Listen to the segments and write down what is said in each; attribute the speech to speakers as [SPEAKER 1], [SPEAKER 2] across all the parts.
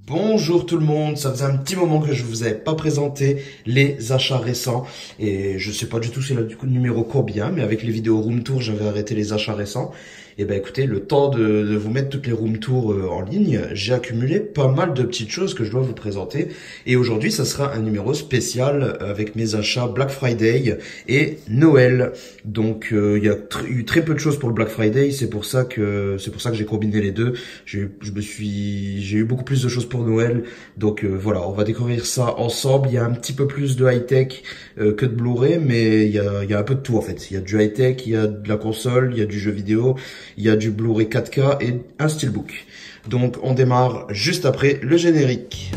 [SPEAKER 1] Bonjour tout le monde, ça faisait un petit moment que je vous avais pas présenté les achats récents et je sais pas du tout c'est le numéro combien, mais avec les vidéos room tour j'avais arrêté les achats récents. Et ben écoutez, le temps de vous mettre toutes les room tours en ligne, j'ai accumulé pas mal de petites choses que je dois vous présenter et aujourd'hui ça sera un numéro spécial avec mes achats Black Friday et Noël. Donc il y a eu très peu de choses pour le Black Friday, c'est pour ça que j'ai combiné les deux. J'ai eu beaucoup plus de choses pour Noël, donc voilà, on va découvrir ça ensemble. Il y a un petit peu plus de high-tech que de Blu-ray, mais il y a un peu de tout en fait. Il y a du high-tech, il y a de la console, il y a du jeu vidéo, il y a du Blu-ray 4K et un steelbook. Donc on démarre juste après le générique.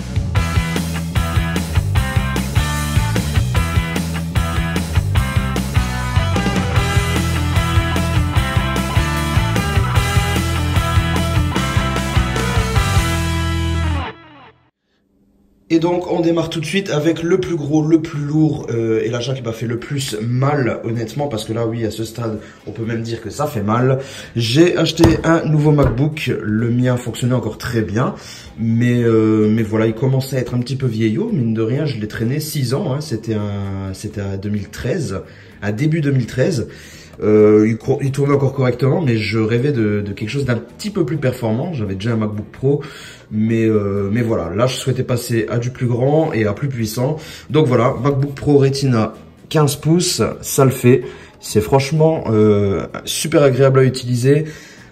[SPEAKER 1] Et donc on démarre tout de suite avec le plus gros, le plus lourd et l'achat qui m'a fait le plus mal honnêtement, parce que là oui à ce stade on peut même dire que ça fait mal. J'ai acheté un nouveau MacBook, le mien fonctionnait encore très bien, mais voilà, il commençait à être un petit peu vieillot, mine de rien je l'ai traîné 6 ans, hein. C'était à 2013, à début 2013. Il tournait encore correctement, mais je rêvais de quelque chose d'un petit peu plus performant. J'avais déjà un MacBook Pro, mais voilà, là je souhaitais passer à du plus grand et à plus puissant. Donc voilà, MacBook Pro Retina 15 pouces, ça le fait. C'est franchement super agréable à utiliser.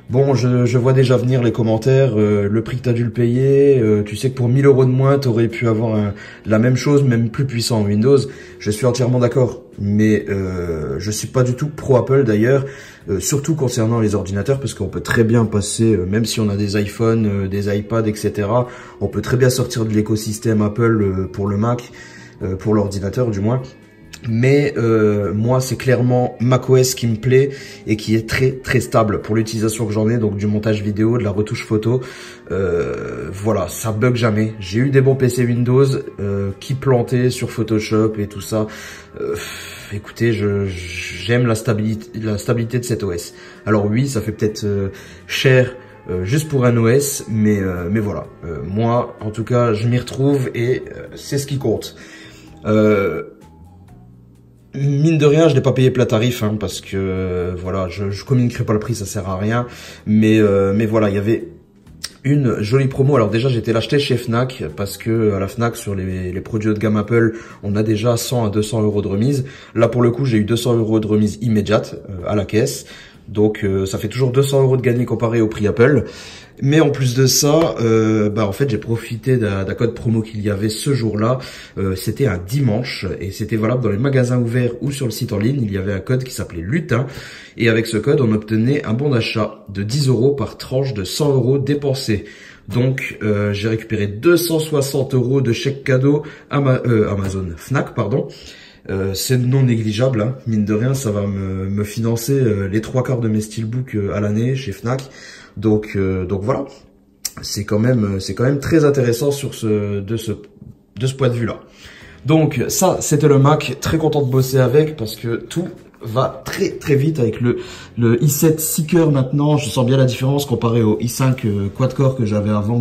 [SPEAKER 1] Bon, je vois déjà venir les commentaires, le prix que t'as dû le payer, tu sais que pour 1000 € de moins, t'aurais pu avoir la même chose, même plus puissant en Windows. Je suis entièrement d'accord, mais je suis pas du tout pro Apple d'ailleurs, surtout concernant les ordinateurs, parce qu'on peut très bien passer, même si on a des iPhones, des iPads, etc., on peut très bien sortir de l'écosystème Apple pour le Mac, pour l'ordinateur du moins. Mais moi c'est clairement macOS qui me plaît et qui est très très stable pour l'utilisation que j'en ai, donc du montage vidéo, de la retouche photo. Voilà, ça bug jamais. J'ai eu des bons PC Windows qui plantaient sur Photoshop et tout ça. Écoutez, j'aime la stabilité de cet OS. Alors oui, ça fait peut-être cher juste pour un OS, mais voilà. Moi en tout cas je m'y retrouve et c'est ce qui compte. Mine de rien, je l'ai pas payé plat tarif, hein, parce que voilà, je communiquerai pas le prix, ça sert à rien. Mais voilà, il y avait une jolie promo. Alors déjà, j'étais l'acheter chez Fnac, parce que à la Fnac, sur les produits haut de gamme Apple, on a déjà 100 à 200 € de remise. Là, pour le coup, j'ai eu 200 € de remise immédiate à la caisse. Donc ça fait toujours 200 € de gagné comparé au prix Apple. Mais en plus de ça, en fait j'ai profité d'un code promo qu'il y avait ce jour-là. C'était un dimanche et c'était valable dans les magasins ouverts ou sur le site en ligne. Il y avait un code qui s'appelait Lutin. Et avec ce code, on obtenait un bon d'achat de 10 € par tranche de 100 € dépensés. Donc j'ai récupéré 260 € de chèque cadeau Amazon Fnac, pardon. C'est non négligeable, hein. Mine de rien, ça va me financer les 3/4 de mes steelbooks à l'année chez Fnac. Donc voilà, c'est quand même très intéressant de ce point de vue-là. Donc ça, c'était le Mac, très content de bosser avec parce que tout va très très vite avec le i7 Seeker maintenant. Je sens bien la différence comparé au i5 quad-core que j'avais avant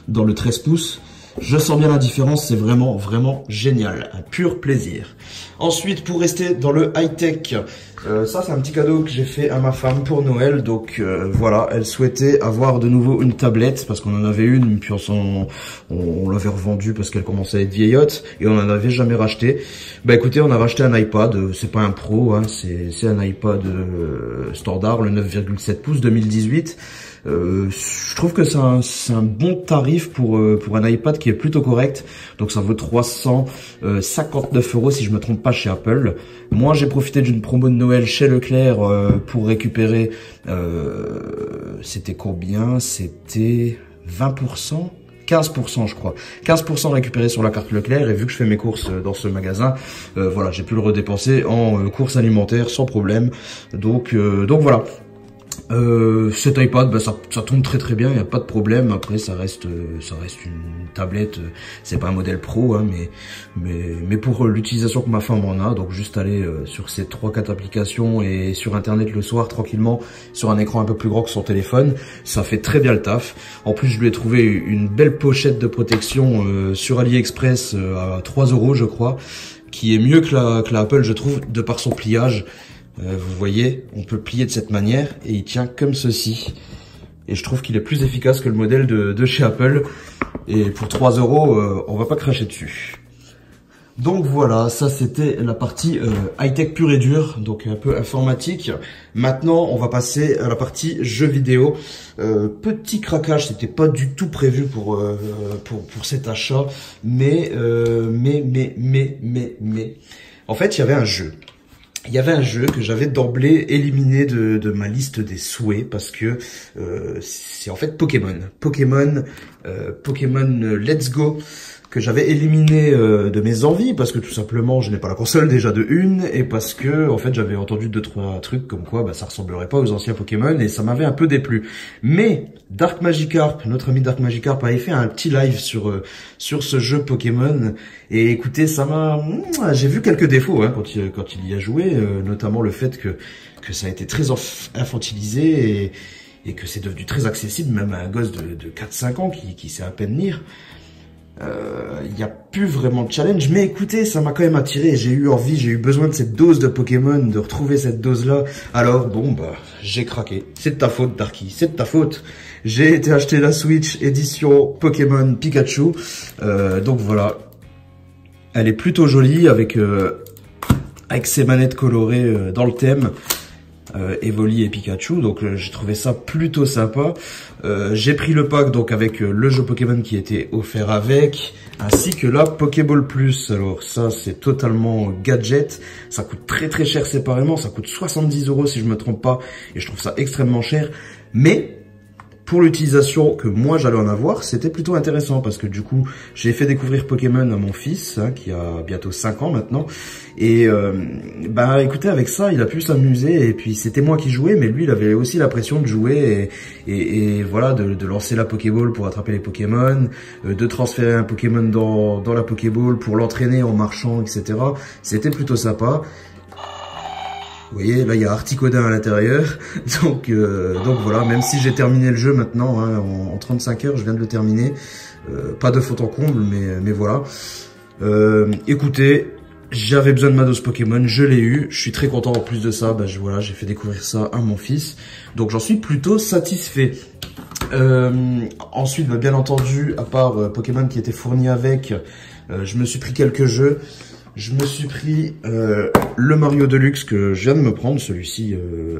[SPEAKER 1] dans le 13 pouces. Je sens bien la différence, c'est vraiment, vraiment génial. Un pur plaisir. Ensuite, pour rester dans le high-tech, ça c'est un petit cadeau que j'ai fait à ma femme pour Noël. Donc voilà, elle souhaitait avoir de nouveau une tablette parce qu'on en avait une, puis on l'avait revendue parce qu'elle commençait à être vieillotte et on n'en avait jamais racheté. Bah écoutez, on a racheté un iPad, c'est pas un Pro, hein, c'est un iPad standard, le 9,7 pouces 2018. Je trouve que c'est un bon tarif pour un iPad qui est plutôt correct. Donc ça vaut 359 € si je me trompe pas chez Apple. Moi j'ai profité d'une promo de Noël chez Leclerc pour récupérer, c'était combien? C'était 20%? 15% je crois. 15% récupéré sur la carte Leclerc, et vu que je fais mes courses dans ce magasin, voilà, j'ai pu le redépenser en courses alimentaires sans problème. Donc voilà. Cet iPad, bah, ça tourne très bien, il n'y a pas de problème. Après, ça reste une tablette. C'est pas un modèle pro, hein, mais pour l'utilisation que ma femme en a, donc juste aller sur ces 3-4 applications et sur Internet le soir tranquillement sur un écran un peu plus grand que son téléphone, ça fait très bien le taf. En plus, je lui ai trouvé une belle pochette de protection sur AliExpress à 3 € je crois, qui est mieux que la Apple, je trouve, de par son pliage. Vous voyez, on peut le plier de cette manière et il tient comme ceci. Et je trouve qu'il est plus efficace que le modèle de chez Apple. Et pour 3 €, on va pas cracher dessus. Donc voilà, ça c'était la partie high-tech pure et dure, donc un peu informatique. Maintenant, on va passer à la partie jeux vidéo. Petit craquage, c'était pas du tout prévu pour cet achat, mais en fait, il y avait un jeu. Il y avait un jeu que j'avais d'emblée éliminé de ma liste des souhaits parce que c'est en fait Pokémon. Pokémon Let's Go, que j'avais éliminé de mes envies parce que tout simplement je n'ai pas la console déjà de une, et parce que en fait j'avais entendu 2-3 trucs comme quoi bah, ça ressemblerait pas aux anciens Pokémon et ça m'avait un peu déplu. Mais Dark Magikarp, notre ami Dark Magikarp, avait fait un petit live sur ce jeu Pokémon, et écoutez, j'ai vu quelques défauts hein, quand il y a joué, notamment le fait que ça a été très infantilisé et que c'est devenu très accessible même à un gosse de 4-5 ans qui sait à peine lire. Il n'y a plus vraiment de challenge, mais écoutez, ça m'a quand même attiré. J'ai eu besoin de cette dose de Pokémon, de retrouver cette dose-là. Alors bon, bah, j'ai craqué. C'est de ta faute, Darky, c'est de ta faute. J'ai été acheter la Switch édition Pokémon Pikachu. Donc voilà, elle est plutôt jolie avec ses manettes colorées dans le thème. Evoli et Pikachu, donc j'ai trouvé ça plutôt sympa. J'ai pris le pack donc avec le jeu Pokémon qui était offert avec, ainsi que la Pokéball Plus. Alors ça c'est totalement gadget, ça coûte très cher séparément, ça coûte 70 € si je me trompe pas, et je trouve ça extrêmement cher, mais pour l'utilisation que moi j'allais en avoir, c'était plutôt intéressant parce que du coup, j'ai fait découvrir Pokémon à mon fils, hein, qui a bientôt 5 ans maintenant. Et bah écoutez, avec ça, il a pu s'amuser, et puis c'était moi qui jouais, mais lui, il avait aussi la pression de jouer et voilà, de lancer la Pokéball pour attraper les Pokémon, de transférer un Pokémon dans la Pokéball pour l'entraîner en marchant, etc. C'était plutôt sympa. Vous voyez, là il y a Articodin à l'intérieur, donc voilà, même si j'ai terminé le jeu maintenant, hein, en 35 heures, je viens de le terminer, pas de faute en comble, mais voilà. Écoutez, j'avais besoin de ma dose Pokémon, je l'ai eu, je suis très content. En plus de ça, bah, voilà, j'ai fait découvrir ça à mon fils, donc j'en suis plutôt satisfait. Ensuite, bah, bien entendu, à part Pokémon qui était fourni avec, je me suis pris quelques jeux. Je me suis pris le Mario Deluxe que je viens de me prendre, celui-ci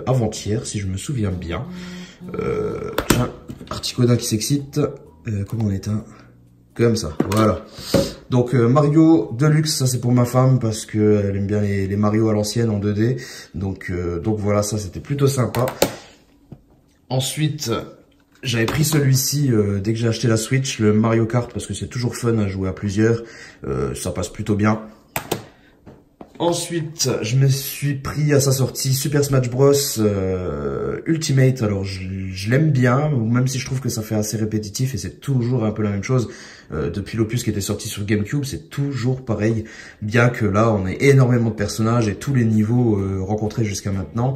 [SPEAKER 1] avant-hier, si je me souviens bien. Tiens, Articodin qui s'excite. Comment on éteint? Comme ça, voilà. Donc Mario Deluxe, ça c'est pour ma femme parce que elle aime bien les Mario à l'ancienne en 2D. Donc voilà, ça c'était plutôt sympa. Ensuite, j'avais pris celui-ci dès que j'ai acheté la Switch, le Mario Kart, parce que c'est toujours fun à jouer à plusieurs. Ça passe plutôt bien. Ensuite, je me suis pris à sa sortie Super Smash Bros Ultimate. Alors, je l'aime bien, même si je trouve que ça fait assez répétitif et c'est toujours un peu la même chose. Depuis l'opus qui était sorti sur GameCube, c'est toujours pareil. Bien que là, on ait énormément de personnages et tous les niveaux rencontrés jusqu'à maintenant.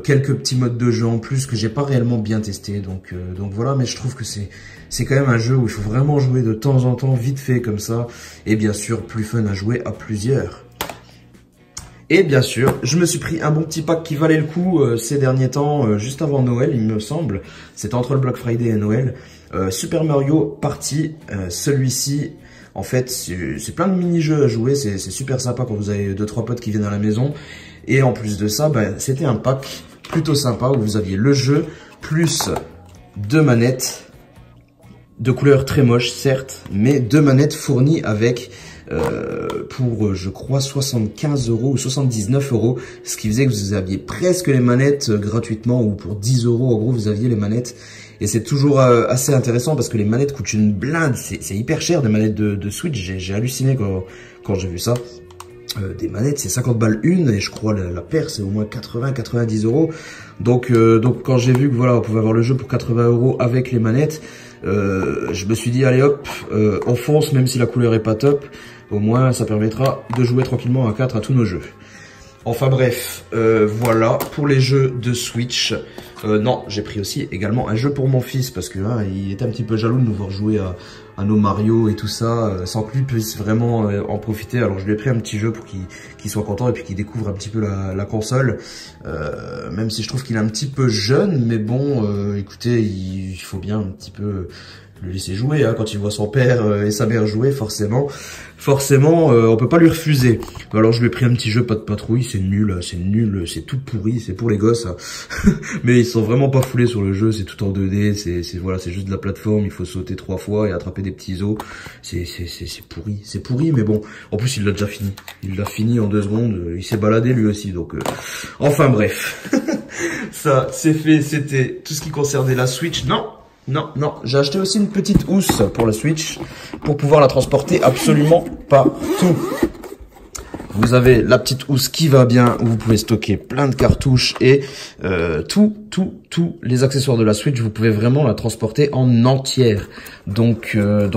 [SPEAKER 1] Quelques petits modes de jeu en plus que j'ai pas réellement bien testé. Donc voilà, mais je trouve que c'est quand même un jeu où il faut vraiment jouer de temps en temps, vite fait comme ça. Et bien sûr, plus fun à jouer à plusieurs. Et bien sûr, je me suis pris un bon petit pack qui valait le coup ces derniers temps, juste avant Noël, il me semble. C'était entre le Black Friday et Noël. Super Mario Party, celui-ci, en fait, c'est plein de mini-jeux à jouer. C'est super sympa quand vous avez 2-3 potes qui viennent à la maison. Et en plus de ça, bah, c'était un pack plutôt sympa où vous aviez le jeu, plus 2 manettes de couleur très moche, certes, mais 2 manettes fournies avec... pour je crois 75 € ou 79 €, ce qui faisait que vous aviez presque les manettes gratuitement, ou pour 10 € en gros vous aviez les manettes. Et c'est toujours assez intéressant parce que les manettes coûtent une blinde, c'est hyper cher des manettes de Switch. J'ai halluciné quand j'ai vu ça. des manettes, c'est 50 balles une, et je crois la paire c'est au moins 80-90 euros. Donc quand j'ai vu que voilà, on pouvait avoir le jeu pour 80 euros avec les manettes, je me suis dit allez hop, on fonce, même si la couleur est pas top, au moins ça permettra de jouer tranquillement à 4 à tous nos jeux. Enfin bref, voilà pour les jeux de Switch. Non, j'ai pris aussi également un jeu pour mon fils parce que hein, il était un petit peu jaloux de nous voir jouer à nos Mario et tout ça, sans que lui puisse vraiment en profiter. Alors je lui ai pris un petit jeu pour qu'il soit content et puis qu'il découvre un petit peu la console. Même si je trouve qu'il est un petit peu jeune, mais bon, écoutez, il faut bien un petit peu le laisser jouer, hein, quand il voit son père et sa mère jouer, forcément, on peut pas lui refuser. Alors je lui ai pris un petit jeu pas de patrouille, c'est nul, c'est tout pourri, c'est pour les gosses, hein. Mais ils sont vraiment pas foulés sur le jeu, c'est tout en 2D, voilà, c'est juste de la plateforme, il faut sauter 3 fois et attraper des petits os, c'est pourri, mais bon, en plus il l'a déjà fini, en 2 secondes, il s'est baladé lui aussi, donc enfin bref, ça c'est fait, c'était tout ce qui concernait la Switch. Non, j'ai acheté aussi une petite housse pour la Switch, pour pouvoir la transporter absolument partout. Vous avez la petite housse qui va bien, où vous pouvez stocker plein de cartouches et tous les accessoires de la Switch, vous pouvez vraiment la transporter en entière. Donc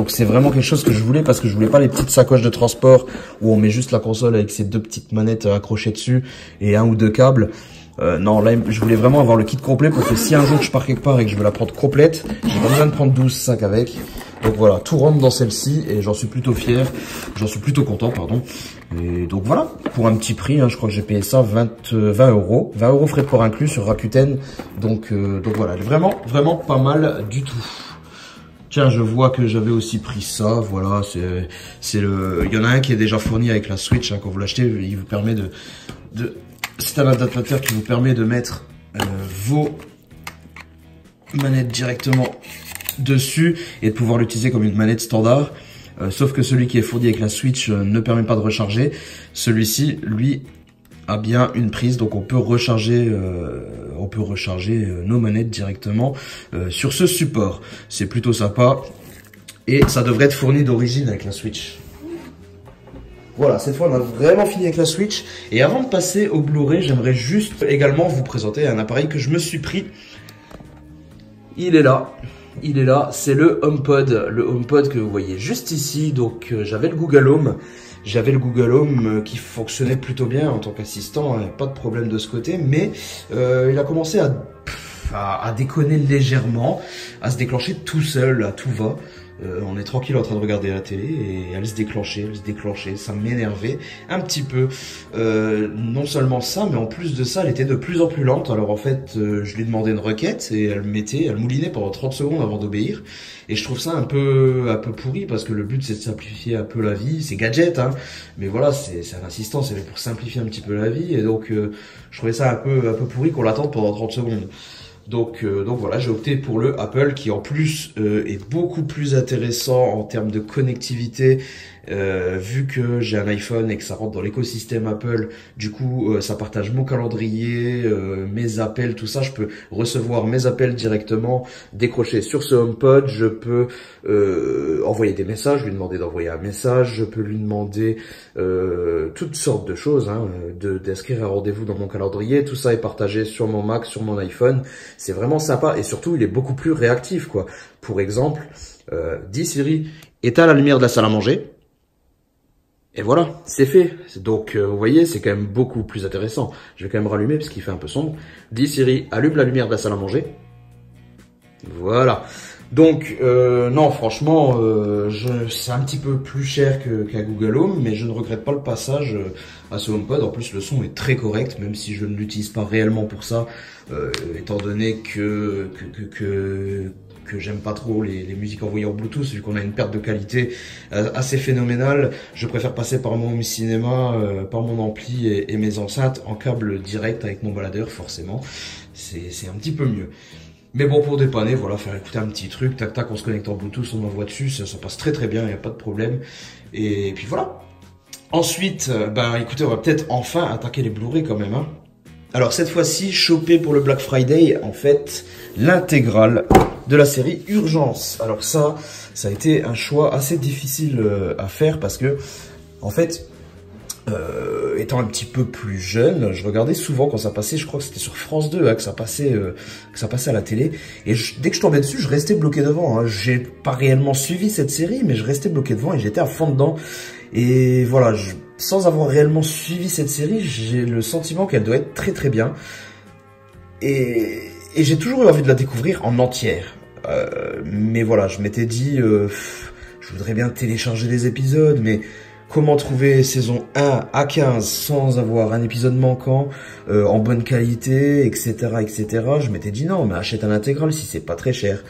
[SPEAKER 1] c'est vraiment quelque chose que je voulais, parce que je voulais pas les petites sacoches de transport où on met juste la console avec ses 2 petites manettes accrochées dessus et 1 ou 2 câbles. Non, là, je voulais vraiment avoir le kit complet pour que si un jour je pars quelque part et que je veux la prendre complète, j'ai pas besoin de prendre 12 sacs avec. Donc voilà, tout rentre dans celle-ci et j'en suis plutôt fier, j'en suis plutôt content, pardon. Et donc voilà, pour un petit prix, hein, je crois que j'ai payé ça 20 euros. 20 euros frais de port inclus sur Rakuten. Donc voilà, vraiment pas mal du tout. Tiens, je vois que j'avais aussi pris ça, voilà, il y en a un qui est déjà fourni avec la Switch, hein, quand vous l'achetez, il vous permet c'est un adaptateur qui vous permet de mettre vos manettes directement dessus et de pouvoir l'utiliser comme une manette standard. Sauf que celui qui est fourni avec la Switch ne permet pas de recharger. Celui-ci, lui, a bien une prise, donc on peut recharger nos manettes directement sur ce support. C'est plutôt sympa et ça devrait être fourni d'origine avec la Switch. Voilà, cette fois on a vraiment fini avec la Switch. Et avant de passer au Blu-ray, j'aimerais juste également vous présenter un appareil que je me suis pris. Il est là, c'est le HomePod que vous voyez juste ici. Donc j'avais le Google Home. Qui fonctionnait plutôt bien en tant qu'assistant, hein, pas de problème de ce côté, mais il a commencé à déconner légèrement, à se déclencher tout seul, à tout va. On est tranquille en train de regarder la télé et elle se déclenchait, ça m'énervait un petit peu. Non seulement ça, mais en plus de ça, elle était de plus en plus lente. Alors en fait, je lui demandais une requête et elle moulinait pendant 30 secondes avant d'obéir. Et je trouve ça un peu pourri, parce que le but c'est de simplifier un peu la vie, c'est gadget, hein. Mais voilà, c'est un assistant, c'est pour simplifier un petit peu la vie. Et donc je trouvais ça un peu pourri qu'on l'attende pendant 30 secondes. Donc voilà, j'ai opté pour le Apple qui en plus est beaucoup plus intéressant en termes de connectivité, vu que j'ai un iPhone et que ça rentre dans l'écosystème Apple. Du coup ça partage mon calendrier, mes appels, tout ça. Je peux recevoir mes appels directement, décrocher sur ce HomePod. Je peux envoyer des messages, lui demander d'envoyer un message. Je peux lui demander toutes sortes de choses, hein, d'inscrire un rendez-vous dans mon calendrier. Tout ça est partagé sur mon Mac, sur mon iPhone. C'est vraiment sympa et surtout il est beaucoup plus réactif, quoi. Pour exemple, dis Siri, éteins la lumière de la salle à manger. Et voilà, c'est fait. Donc vous voyez, c'est quand même beaucoup plus intéressant. Je vais quand même rallumer parce qu'il fait un peu sombre. Dis Siri, allume la lumière de la salle à manger. Voilà. Donc non, franchement, c'est un petit peu plus cher qu'un Google Home, mais je ne regrette pas le passage à ce HomePod. En plus, le son est très correct, même si je ne l'utilise pas réellement pour ça, étant donné que j'aime pas trop les musiques envoyées en Bluetooth, vu qu'on a une perte de qualité assez phénoménale. Je préfère passer par mon home cinéma, par mon ampli et mes enceintes en câble direct avec mon baladeur, forcément. C'est un petit peu mieux. Mais bon, pour dépanner, voilà, faire écouter un petit truc, tac tac, on se connecte en Bluetooth, on envoie dessus, ça passe très très bien, il n'y a pas de problème. Et puis voilà. Ensuite, écoutez, on va peut-être enfin attaquer les Blu-ray quand même, hein. Alors cette fois-ci, chopé pour le Black Friday, en fait, l'intégrale de la série Urgence. Alors ça a été un choix assez difficile à faire parce que, en fait, Étant un petit peu plus jeune, je regardais souvent quand ça passait, je crois que c'était sur France 2 hein, que ça passait à la télé. Et dès que je tombais dessus, je restais bloqué devant. Hein. J'ai pas réellement suivi cette série, mais je restais bloqué devant et j'étais à fond dedans. Et voilà, sans avoir réellement suivi cette série, j'ai le sentiment qu'elle doit être très très bien. Et j'ai toujours eu envie de la découvrir en entière. Mais voilà, je m'étais dit, je voudrais bien télécharger des épisodes, mais comment trouver saison 1 à 15 sans avoir un épisode manquant, en bonne qualité, etc., etc. Je m'étais dit non, mais achète un intégral si c'est pas très cher.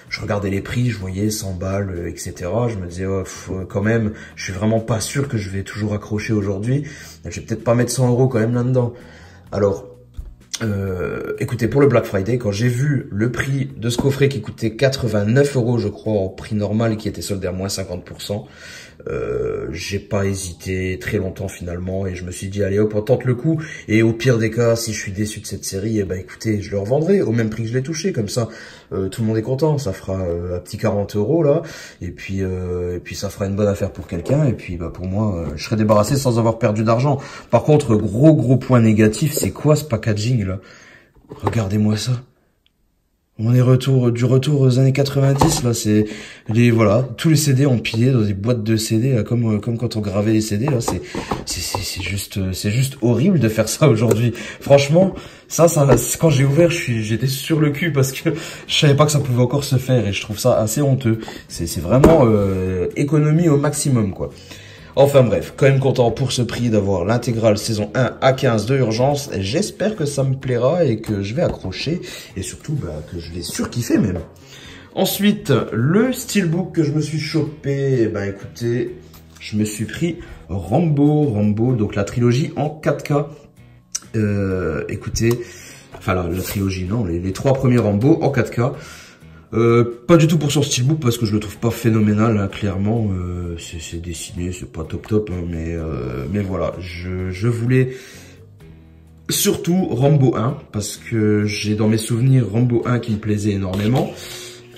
[SPEAKER 1] Je regardais les prix, je voyais 100 balles, etc. Je me disais, oh, quand même, je suis vraiment pas sûr que je vais toujours accrocher aujourd'hui. Je vais peut-être pas mettre 100 € quand même là-dedans. Alors, écoutez, pour le Black Friday, quand j'ai vu le prix de ce coffret qui coûtait 89 € je crois, au prix normal, qui était soldé à moins 50%, j'ai pas hésité très longtemps finalement et je me suis dit allez hop on tente le coup et au pire des cas si je suis déçu de cette série, eh ben écoutez je le revendrai au même prix que je l'ai touché, comme ça tout le monde est content, ça fera un petit 40 € là et puis ça fera une bonne affaire pour quelqu'un et puis bah pour moi je serai débarrassé sans avoir perdu d'argent. Par contre gros point négatif, c'est quoi ce packaging là? Regardez-moi ça. On est du retour aux années 90 là, c'est voilà, tous les CD empilés dans des boîtes de CD là, comme quand on gravait les CD là, c'est juste horrible de faire ça aujourd'hui. Franchement, ça quand j'ai ouvert, j'étais sur le cul parce que je savais pas que ça pouvait encore se faire et je trouve ça assez honteux. C'est vraiment économie au maximum quoi. Enfin bref, quand même content pour ce prix d'avoir l'intégrale saison 1 à 15 de Urgence. J'espère que ça me plaira et que je vais accrocher. Et surtout que je vais surkiffer même. Ensuite, le steelbook que je me suis chopé. Écoutez, je me suis pris Rambo, donc la trilogie en 4K. Écoutez, enfin la trilogie non, les 3 premiers Rambo en 4K. Pas du tout pour son steelbook parce que je le trouve pas phénoménal hein, clairement, c'est dessiné, c'est pas top hein, mais voilà, je voulais surtout Rambo 1 parce que j'ai dans mes souvenirs Rambo 1 qui me plaisait énormément.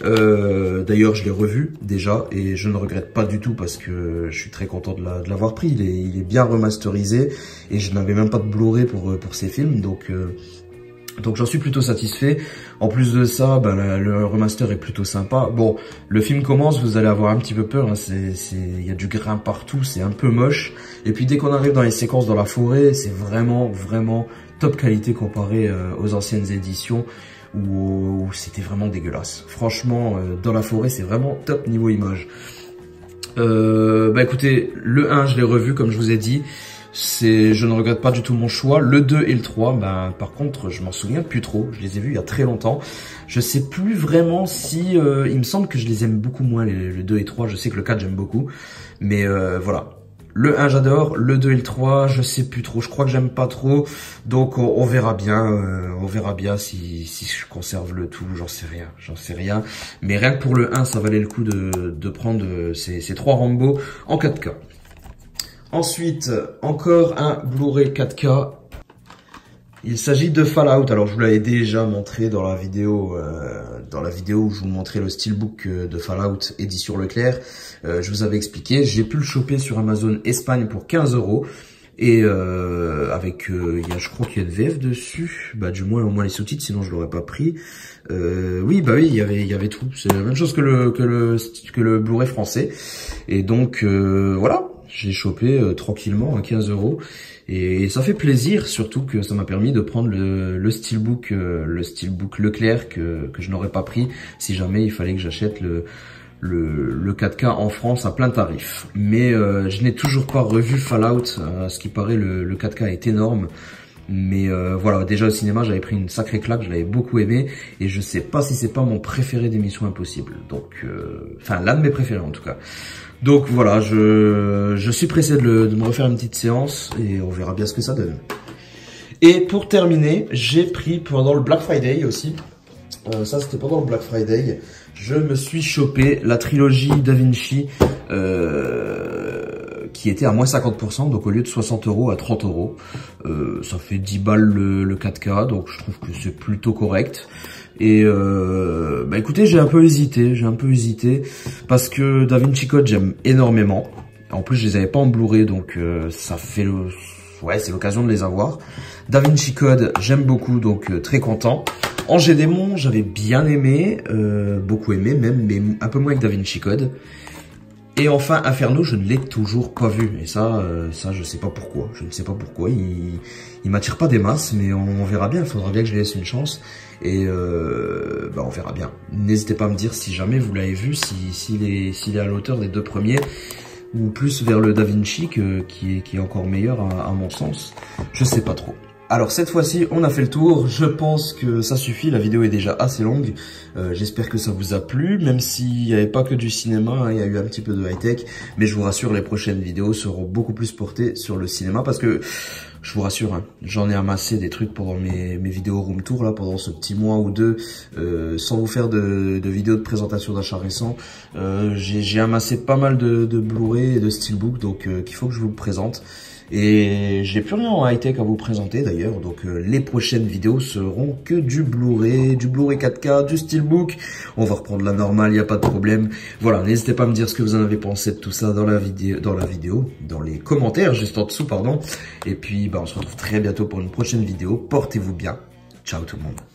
[SPEAKER 1] D'ailleurs je l'ai revu déjà et je ne regrette pas du tout parce que je suis très content de l'avoir pris, il est bien remasterisé et je n'avais même pas de Blu-ray pour ces films donc j'en suis plutôt satisfait. En plus de ça, le remaster est plutôt sympa. Bon, le film commence, vous allez avoir un petit peu peur, hein, il y a du grain partout, c'est un peu moche. Et puis dès qu'on arrive dans les séquences dans la forêt, c'est vraiment top qualité comparé aux anciennes éditions où c'était vraiment dégueulasse. Franchement, dans la forêt, c'est vraiment top niveau image. Écoutez, le 1, je l'ai revu comme je vous ai dit. Je ne regrette pas du tout mon choix. Le 2 et le 3, par contre, je m'en souviens plus trop. Je les ai vus il y a très longtemps. Je sais plus vraiment si... il me semble que je les aime beaucoup moins, le 2 et 3. Je sais que le 4, j'aime beaucoup. Mais voilà. Le 1, j'adore. Le 2 et le 3, je sais plus trop. Je crois que j'aime pas trop. Donc, on verra bien. On verra bien si je conserve le tout. J'en sais rien. Mais rien que pour le 1, ça valait le coup de prendre ces 3 Rambo en 4K. Ensuite, encore un Blu-ray 4K. Il s'agit de Fallout. Alors, je vous l'avais déjà montré dans la vidéo où je vous montrais le steelbook de Fallout édition Leclerc. Je vous avais expliqué. J'ai pu le choper sur Amazon Espagne pour 15 €. Et avec, je crois qu'il y a une VF dessus. Du moins, au moins les sous-titres, sinon je l'aurais pas pris. Oui, il y avait tout. C'est la même chose que le Blu-ray français. Et donc, voilà. J'ai chopé tranquillement à 15 € et ça fait plaisir, surtout que ça m'a permis de prendre le steelbook Leclerc que je n'aurais pas pris si jamais il fallait que j'achète le 4K en France à plein tarif. Mais je n'ai toujours pas revu Fallout, à ce qui paraît le 4K est énorme. Mais voilà, déjà au cinéma j'avais pris une sacrée claque, je l'avais beaucoup aimé et je sais pas si c'est pas mon préféré des Missions Impossibles. Donc, enfin l'un de mes préférés en tout cas. Donc voilà, je suis pressé de me refaire une petite séance et on verra bien ce que ça donne. Et pour terminer, j'ai pris pendant le Black Friday aussi, ça c'était pendant le Black Friday, je me suis chopé la trilogie Da Vinci qui était à moins 50%, donc au lieu de 60 € à 30 €. Ça fait 10 balles le 4K, donc je trouve que c'est plutôt correct. Et écoutez, j'ai un peu hésité parce que Da Vinci Code j'aime énormément. En plus, je les avais pas en Blu-ray, donc ça fait ouais, c'est l'occasion de les avoir. DaVinci Code, j'aime beaucoup, donc très content. Angers Démon, j'avais bien aimé, beaucoup aimé même, mais un peu moins que DaVinci Code. Et enfin, Inferno, je ne l'ai toujours pas vu. Et ça, je sais pas pourquoi. Je ne sais pas pourquoi. Il m'attire pas des masses, mais on verra bien. Il faudra bien que je lui laisse une chance. Et on verra bien. N'hésitez pas à me dire si jamais vous l'avez vu, s'il est à l'auteur des deux premiers, ou plus vers le DaVinci qui est encore meilleur à mon sens. Je sais pas trop. Alors cette fois-ci, on a fait le tour. Je pense que ça suffit. La vidéo est déjà assez longue. J'espère que ça vous a plu, même s'il n'y avait pas que du cinéma, hein, il y a eu un petit peu de high-tech. Mais je vous rassure, les prochaines vidéos seront beaucoup plus portées sur le cinéma parce que, je vous rassure, hein, j'en ai amassé des trucs pendant mes vidéos room tour, là, pendant ce petit mois ou deux, sans vous faire de vidéos de présentation d'achat récent. J'ai amassé pas mal de Blu-ray et de Steelbook, donc qu'il faut que je vous le présente. Et j'ai plus rien en high-tech à vous présenter d'ailleurs, donc les prochaines vidéos seront que du Blu-ray 4K, du Steelbook. On va reprendre la normale, il n'y a pas de problème. Voilà, n'hésitez pas à me dire ce que vous en avez pensé de tout ça dans la vidéo, dans les commentaires juste en dessous, pardon. Et puis on se retrouve très bientôt pour une prochaine vidéo. Portez-vous bien. Ciao tout le monde.